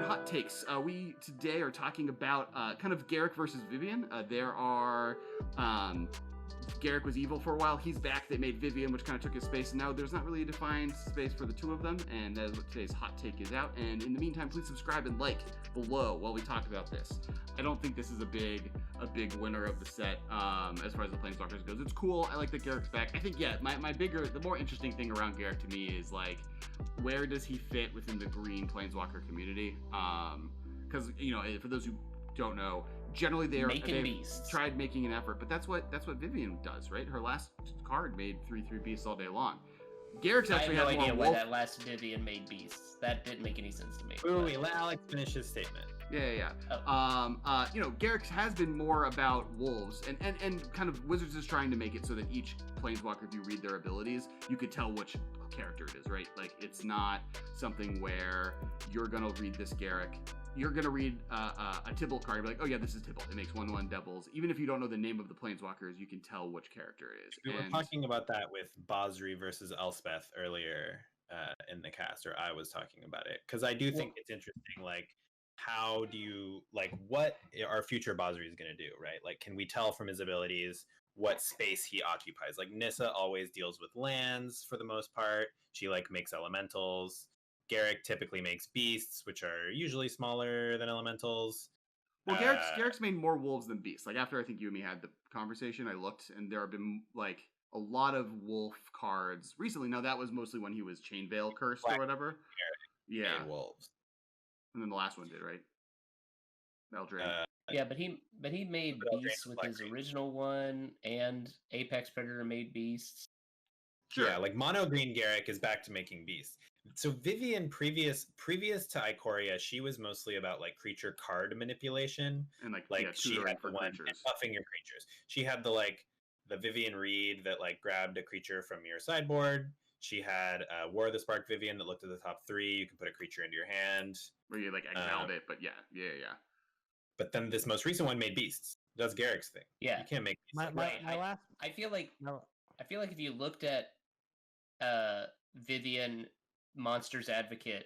hot takes. We today are talking about kind of Garruk versus Vivien. There are Garruk was evil for a while. He's back. They made Vivien, which kind of took his space. And now there's not really a defined space for the two of them. And that is what today's hot take is out. And in the meantime, please subscribe and like below while we talk about this. I don't think this is a big winner of the set as far as the Planeswalkers goes. It's cool. I like that Garruk's back. I think, yeah, the more interesting thing around Garruk to me is like, where does he fit within the green Planeswalker community? Because, you know, for those who don't know, generally they've tried making an effort, but that's what Vivien does, right? Her last card made 3/3 beasts all day long. Garruk's actually I have no idea why that last Vivien made beasts. That didn't make any sense to me. Wait, let Alex finish his statement. Yeah. Oh. You know, Garruk has been more about wolves, and kind of Wizards is trying to make it so that each Planeswalker, if you read their abilities, you could tell which character it is, right? Like, it's not something where you're gonna read this Garruk, you're gonna read a Tibble card and be like, oh yeah, this is Tibble. It makes 1/1 devils. Even if you don't know the name of the Planeswalkers, you can tell which character it is. We were talking about that with Basri versus Elspeth earlier in the cast, or I was talking about it, because I do think it's interesting, like, how do you, like, what our future Basri is going to do, right? Like, can we tell from his abilities what space he occupies? Like, Nissa always deals with lands for the most part. She, like, makes elementals. Garruk typically makes beasts, which are usually smaller than elementals. Well, Garruk's made more wolves than beasts. Like, after I think you and me had the conversation, I looked, and there have been, like, a lot of wolf cards recently. Now, that was mostly when he was Chainveil cursed or whatever. Yeah. Wolves. And then the last one did, right? Eldraine. Yeah, but he made beasts with his original one, and Apex Predator made beasts. Sure. Yeah, like mono green Garruk is back to making beasts. So Vivien, previous to Ikoria, she was mostly about like creature card manipulation, and like she had the one buffing your creatures. She had the Vivien Reed that like grabbed a creature from your sideboard. She had War of the Spark Vivien that looked at the top 3. You can put a creature into your hand. Where you like exiled it, but yeah. But then this most recent one made beasts. That's Garruk's thing. Yeah, you can't make beasts. I feel like if you looked at Vivien Monsters Advocate,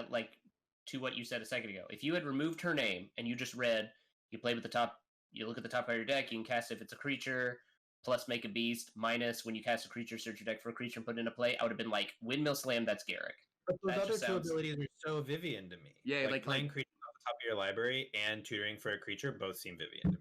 like to what you said a second ago, if you had removed her name and you just read, you play with the top, you look at the top of your deck, you can cast if it's a creature. Plus make a beast, minus when you cast a creature, search your deck for a creature and put it into play, I would have been like, Windmill Slam, that's Garruk. But those other two abilities are so Vivien to me. Yeah, like playing creatures off the top of your library and tutoring for a creature both seem Vivien.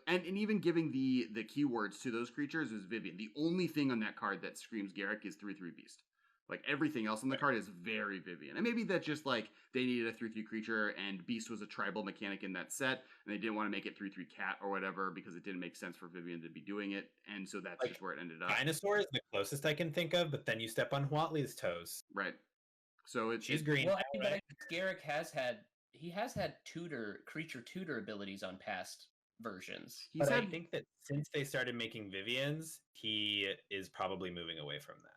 And even giving the keywords to those creatures is Vivien. The only thing on that card that screams Garruk is 3/3 beast. Like, everything else on the card is very Vivien. And maybe that's just, like, they needed a 3/3 creature, and Beast was a tribal mechanic in that set, and they didn't want to make it 3/3 cat or whatever, because it didn't make sense for Vivien to be doing it, and so that's just where it ended up. Dinosaur is the closest I can think of, but then you step on Huatli's toes. Right. So she's green. Well, I think Garruk has had creature tutor abilities on past versions. I think that since they started making Viviens, he is probably moving away from that.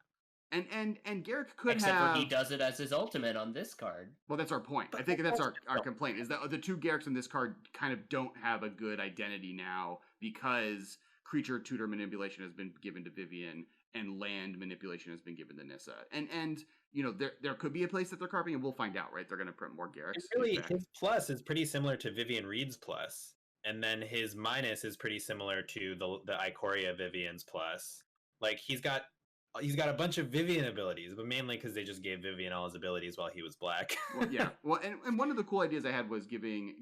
And Garruk could Except for he does it as his ultimate on this card. Well, that's our point. I think that's our complaint, is that the two Garruks in this card kind of don't have a good identity now, because creature tutor manipulation has been given to Vivien and land manipulation has been given to Nissa. And you know, there could be a place that they're carving, and we'll find out, right? They're going to print more Garruks. Really, his plus is pretty similar to Vivien Reed's plus, and then his minus is pretty similar to the Ikoria Vivien's plus. Like, he's got a bunch of Vivien abilities, but mainly because they just gave Vivien all his abilities while he was black. Well, yeah. Well, and one of the cool ideas I had was giving.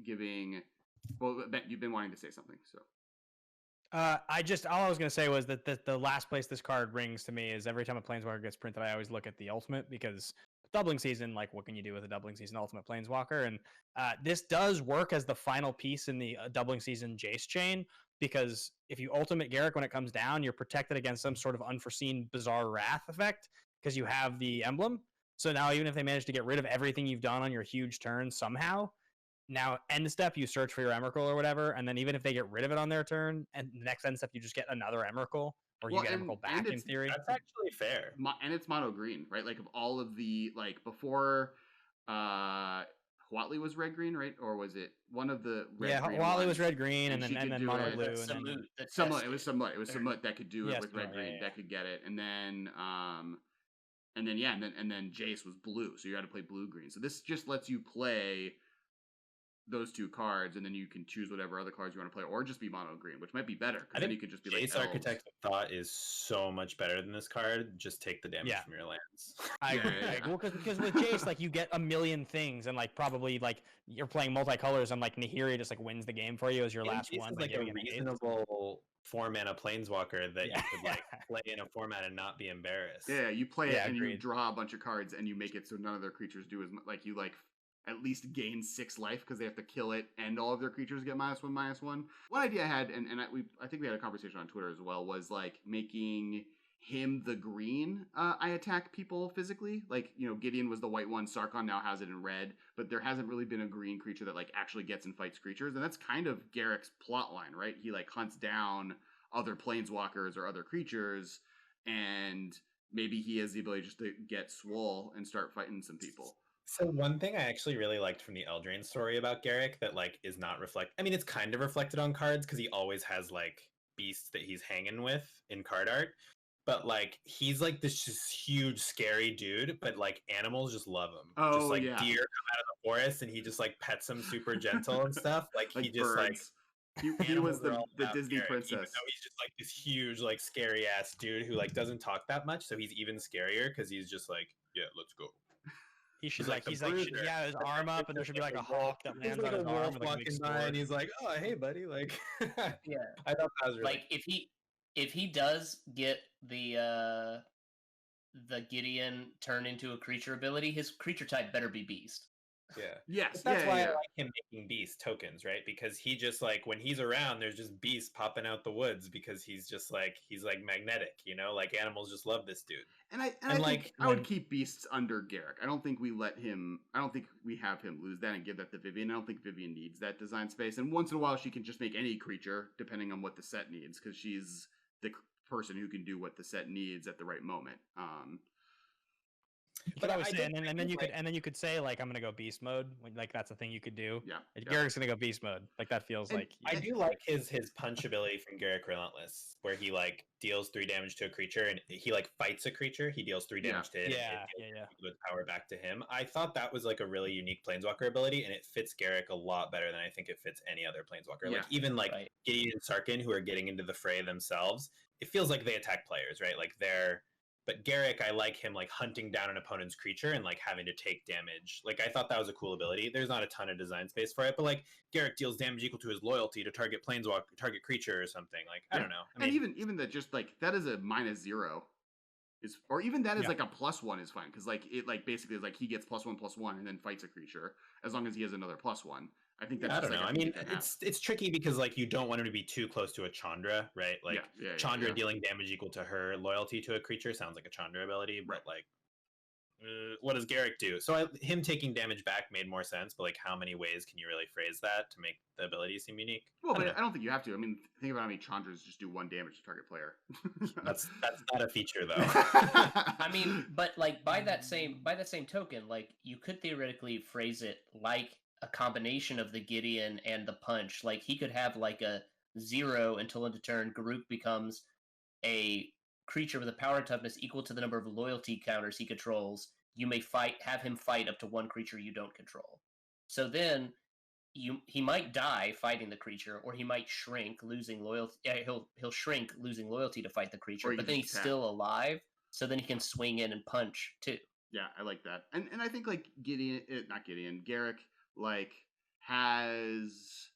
Well, Ben, you've been wanting to say something, so. All I was going to say was that the last place this card rings to me is every time a Planeswalker gets printed, I always look at the ultimate, because doubling season, like, what can you do with a doubling season ultimate Planeswalker? And this does work as the final piece in the doubling season Jace chain, because if you ultimate Garruk when it comes down, you're protected against some sort of unforeseen bizarre wrath effect, because you have the emblem. So now even if they manage to get rid of everything you've done on your huge turn somehow, now end step you search for your Emrakul or whatever, and then even if they get rid of it on their turn, and the next end step you just get another Emrakul, or you get Emrakul back in theory. That's actually fair. And it's mono green, right? Like, of all of the, like, before Huatli was red green, right? Or was it one of the red green? Yeah, Huatli was red green, and then mono blue. It was Samut that could do it with red green, that could get it, and then Jace was blue, so you had to play blue green. So this just lets you play those 2 cards, and then you can choose whatever other cards you want to play, or just be mono green, which might be better I because then think you could just be like Jace Architect of Thought is so much better than this card. Just take the damage from your lands. I agree. Yeah. Well, because with Jace, like you get a million things, and like probably like you're playing multicolors, and like Nahiri just like wins the game for you as your And last Jace one. is by like giving a it an eighth. reasonable 4-mana planeswalker that Yeah. you could like play in a format and not be embarrassed. Yeah, you play it Yeah, and you agreed. draw a bunch of cards and you make it so none of their creatures do as much. Like you like at least gain 6 life because they have to kill it and all of their creatures get -1/-1. One idea I had, and I think we had a conversation on Twitter as well, was like making him the green. I attack people physically. Like, you know, Gideon was the white one. Sarkon now has it in red, but there hasn't really been a green creature that like actually gets and fights creatures, and that's kind of Garruk's plot line, right? He like hunts down other planeswalkers or other creatures, and maybe he has the ability just to get swole and start fighting some people. So one thing I actually really liked from the Eldraine story about Garruk that like is not I mean, it's kind of reflected on cards because he always has like beasts that he's hanging with in card art, but like he's like this just huge scary dude, but like animals just love him. Oh, just like yeah. deer come out of the forest and he just like pets them super gentle and stuff. Like he just birds. He was animals are the all about Disney Garruk, even princess. though he's just like this huge like scary ass dude who like doesn't talk that much, so he's even scarier because he's just like, yeah, let's go. He should He's like the he's like breeder. yeah, his arm up, and there should be like a hawk that There's lands like on a his arm wolf with like a big walking by, and sword. he's like, "Oh, hey, buddy!" Like, Yeah. I thought that was really Like if he does get the Gideon turn into a creature ability, his creature type better be beast. yeah. Yes, But that's why yeah. I like him making beast tokens, right? Because he just like when he's around, there's just beasts popping out the woods because he's like magnetic, you know? Like animals just love this dude. And I like, think I would when- keep beasts under Garruk. I don't think we have him lose that and give that to Vivien. I don't think Vivien needs that design space. And once in a while, she can just make any creature depending on what the set needs because she's the person who can do what the set needs at the right moment. You could But always I say, did and then think, you could say like I'm gonna go beast mode. Like that's a thing you could do. Yeah, Like, yeah. Garruk's gonna go beast mode. Like that feels And like I do like his punch ability from Garruk Relentless, where he like deals 3 damage to a creature and he like fights a creature. He deals 3 damage to it. and yeah, it yeah. with power back to him. I thought that was like a really unique planeswalker ability, and it fits Garruk a lot better than I think it fits any other planeswalker. Yeah, like even like right. Gideon and Sarkin, who are getting into the fray themselves, it feels like they attack players, right? Like they're. But Garruk, I like him like hunting down an opponent's creature and like having to take damage. Like I thought that was a cool ability. There's not a ton of design space for it, but like Garruk deals damage equal to his loyalty to target target creature or something. Like I don't know. I mean, and even that just like that is a -0 is, or even that is Yeah. like a +1 is fine because like it like basically is like he gets +1/+1 and then fights a creature as long as he has another +1. I think that's I just, don't know. like, I a thing mean, you can have. it's tricky because like you don't want him to be too close to a Chandra, right? Like yeah, Chandra yeah. dealing damage equal to her loyalty to a creature sounds like a Chandra ability, but like, what does Garruk do? So him taking damage back made more sense, but like, how many ways can you really phrase that to make the ability seem unique? Well, I don't but know. I don't think you have to. I mean, think about how many Chandras just do 1 damage to target player. That's not a feature though. I mean, but like by that same token, like you could theoretically phrase it like a combination of the Gideon and the punch. Like he could have like a 0 until end of turn. Garruk becomes a creature with a power toughness equal to the number of loyalty counters he controls. You may have him fight up to 1 creature you don't control. So then he might die fighting the creature, or he might shrink, losing loyalty. He'll shrink, losing loyalty to fight the creature, Or he but can then just he's attack. still alive. So then he can swing in and punch too. Yeah, I like that. And I think like Garruk like has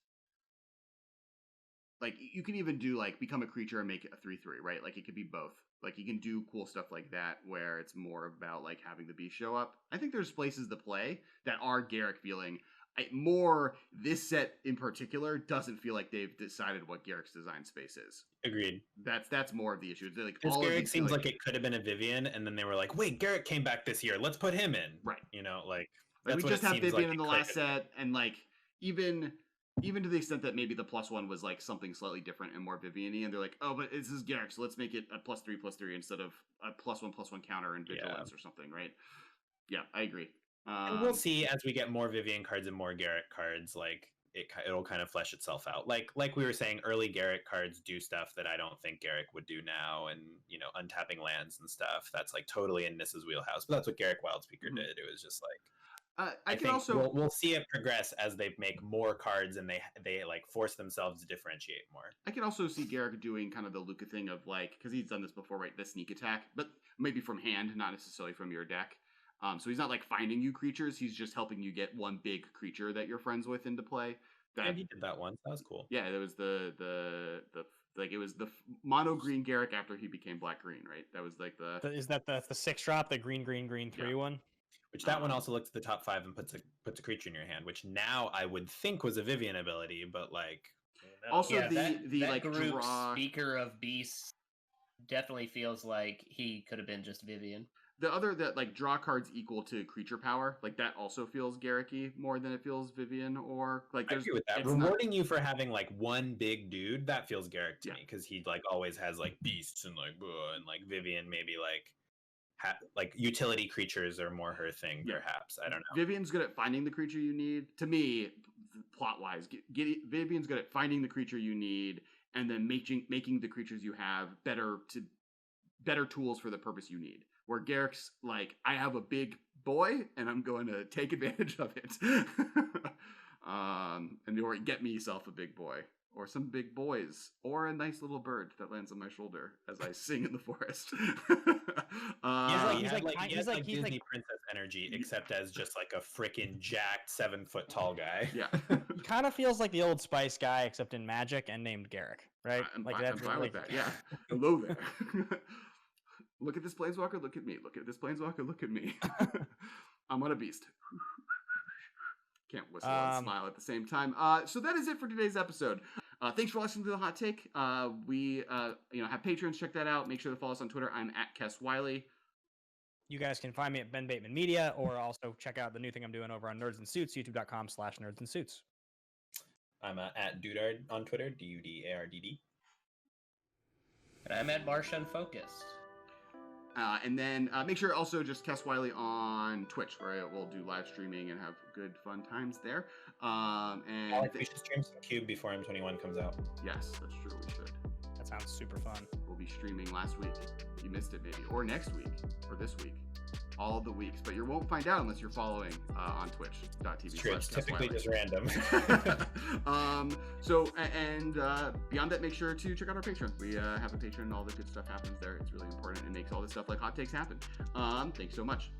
like you can even do like become a creature and make it a 3/3, right? Like it could be both. Like you can do cool stuff like that where it's more about like having the beast show up. I think there's places to play that are Garruk feeling. This set in particular doesn't feel like they've decided what Garruk's design space is. Agreed. That's more of the issue. It's like Because all of Garruk these seems like it could have been a Vivien, and then they were like, "Wait, Garruk came back this year. Let's put him in." Right. You know, like Like that's we what just it have seems Vivien like in it the could last have been. set, and like even to the extent that maybe the +1 was like something slightly different and more Vivien-y, and they're like, oh, but this is Garruk, so let's make it a +3/+3 instead of a +1/+1 counter and vigilance or something, right? Yeah, I agree. And we'll see as we get more Vivien cards and more Garruk cards. Like it'll kind of flesh itself out. Like we were saying, early Garruk cards do stuff that I don't think Garruk would do now, and you know, untapping lands and stuff. That's like totally in Nissa's wheelhouse. But that's what Garruk Wildspeaker did. It was just like I can think also we'll see it progress as they make more cards and they like force themselves to differentiate more. I can also see Garruk doing kind of the Luca thing of like, because he's done this before, right? The sneak attack, but maybe from hand, not necessarily from your deck. So he's not like finding you creatures; he's just helping you get one big creature that you're friends with into play. Yeah, he did that once. That was cool. Yeah, it was the like it was the mono green Garruk after he became black green, right? That was like Is that the 6-drop, the green 3 one? Which that one also looks at the top 5 and puts a creature in your hand, which now I would think was a Vivien ability, but like also Yeah, the that like Garruk draw. Speaker of Beasts definitely feels like he could have been just Vivien. The other that like draw cards equal to creature power, like that also feels Garruk-y more than it feels Vivien or like. I agree with that. it's Rewarding you for having like one big dude, that feels Garruk to Yeah. me because he like always has like beasts and like and like Vivien maybe like like utility creatures are more her thing, Yeah. perhaps. I don't know. Vivian's good at finding the creature you need. To me, plot wise, Vivian's good at finding the creature you need and then making the creatures you have better tools for the purpose you need. Where Garruk's like, I have a big boy and I'm going to take advantage of it, and or get myself a big boy or some big boys or a nice little bird that lands on my shoulder as I sing in the forest. He's like Disney princess energy, except as just like a freaking jacked 7-foot tall guy. Yeah. He kind of feels like the Old Spice guy, except in Magic and named Garruk, right? I'm like fine, I'm fine with that. Yeah. Hello there. Look at this planeswalker. Look at me. Look at this planeswalker. Look at me. I'm on a beast. Can't whistle and smile at the same time. So that is it for today's episode. Thanks for listening to the hot take. We have patrons. Check that out. Make sure to follow us on Twitter. I'm at Kess Wiley. You guys can find me at Ben Bateman Media, or also check out the new thing I'm doing over on Nerds and Suits, youtube.com/nerdsandsuits. I'm at Dudard on Twitter, DUDARDD. And I'm at Marsh Unfocused. And then make sure also just Kess Wiley on Twitch, where we'll do live streaming and have good fun times there. And we should stream some Cube before M21 comes out. Yes, that's true. We should. That sounds super fun. We'll be streaming last week. You missed it, maybe, or next week, or this week. All of the weeks, but you won't find out unless you're following on twitch.tv. It's true. It's typically just random. Beyond that, make sure to check out our Patreon. We have a Patreon and all the good stuff happens there. It's really important and makes all this stuff like hot takes happen. Thanks so much.